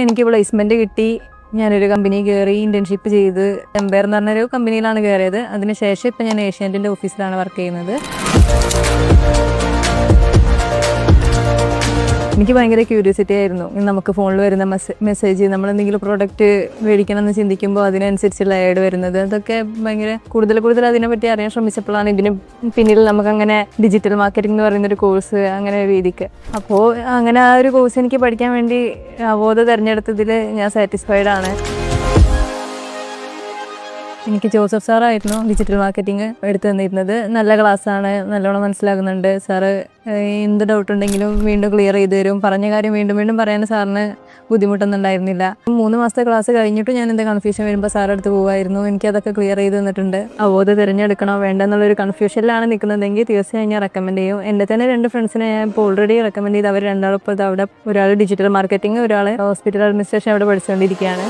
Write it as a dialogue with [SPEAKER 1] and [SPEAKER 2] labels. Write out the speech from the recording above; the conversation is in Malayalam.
[SPEAKER 1] എനിക്ക് പ്ലേസ്മെൻറ്റ് കിട്ടി. ഞാനൊരു കമ്പനി കയറി, ഇൻറ്റേൺഷിപ്പ് ചെയ്ത് എംപയർ എന്ന് പറഞ്ഞൊരു കമ്പനിയിലാണ് കയറിയത്. അതിനുശേഷം ഇപ്പം ഞാൻ ഏഷ്യാനെറ്റിൻ്റെ ഓഫീസിലാണ് വർക്ക് ചെയ്യുന്നത്. എനിക്ക് ഭയങ്കര ക്യൂരിയോസിറ്റി ആയിരുന്നു. നമുക്ക് ഫോണിൽ വരുന്ന മെസ്സേജ്, നമ്മളെന്തെങ്കിലും പ്രോഡക്റ്റ് മേടിക്കണം എന്ന് ചിന്തിക്കുമ്പോൾ അതിനനുസരിച്ചുള്ള ആഡ് വരുന്നത്, അതൊക്കെ ഭയങ്കര കൂടുതൽ അതിനെപ്പറ്റി അറിയാൻ ശ്രമിച്ചപ്പോഴാണ് ഇതിന് പിന്നിൽ നമുക്കങ്ങനെ ഡിജിറ്റൽ മാർക്കറ്റിംഗ് എന്ന് പറയുന്നൊരു കോഴ്സ് അങ്ങനെ ഒരു രീതിക്ക്. അപ്പോൾ അങ്ങനെ ആ ഒരു കോഴ്സ് എനിക്ക് പഠിക്കാൻ വേണ്ടി അവബോധ തിരഞ്ഞെടുത്തതിൽ ഞാൻ സാറ്റിസ്ഫൈഡ് ആണ്. എനിക്ക് ജോസഫ് സാറായിരുന്നു ഡിജിറ്റൽ മാർക്കറ്റിംഗ് എടുത്തു തന്നിരുന്നത്. നല്ല ക്ലാസ്സാണ്, നല്ലോണം മനസ്സിലാകുന്നുണ്ട്. സാറ് എന്ത് ഡൗട്ട് ഉണ്ടെങ്കിലും വീണ്ടും ക്ലിയർ ചെയ്ത് തരും. പറഞ്ഞ കാര്യം വീണ്ടും പറയാൻ സാറിന് ബുദ്ധിമുട്ടൊന്നും ഉണ്ടായിരുന്നില്ല. 3 മാസത്തെ ക്ലാസ് കഴിഞ്ഞിട്ടും ഞാൻ എന്താ കൺഫ്യൂഷൻ വരുമ്പോൾ സാർ അടുത്ത് പോകുമായിരുന്നു. എനിക്കതൊക്കെ ക്ലിയർ ചെയ്ത് തന്നിട്ടുണ്ട്. അവബോധ തിരഞ്ഞെടുക്കണോ വേണ്ട എന്നുള്ളൊരു കൺഫ്യൂഷനിലാണ് നിൽക്കുന്നതെങ്കിൽ തീർച്ചയായും ഞാൻ റെക്കമെൻഡ് ചെയ്യും. എൻ്റെ തന്നെ 2 ഫ്രണ്ട്സിനെ ഞാൻ ഇപ്പോൾ ഓൾറെഡി റെക്കമെൻഡ് ചെയ്ത് അവർ രണ്ടാളും ഇപ്പോൾ അവിടെ, ഒരാൾ ഡിജിറ്റൽ മാർക്കറ്റിംഗ്, ഒരാൾ ഹോസ്പിറ്റൽ അഡ്മിനിസ്ട്രേഷൻ അവിടെ പഠിച്ചുകൊണ്ടിരിക്കുകയാണ്.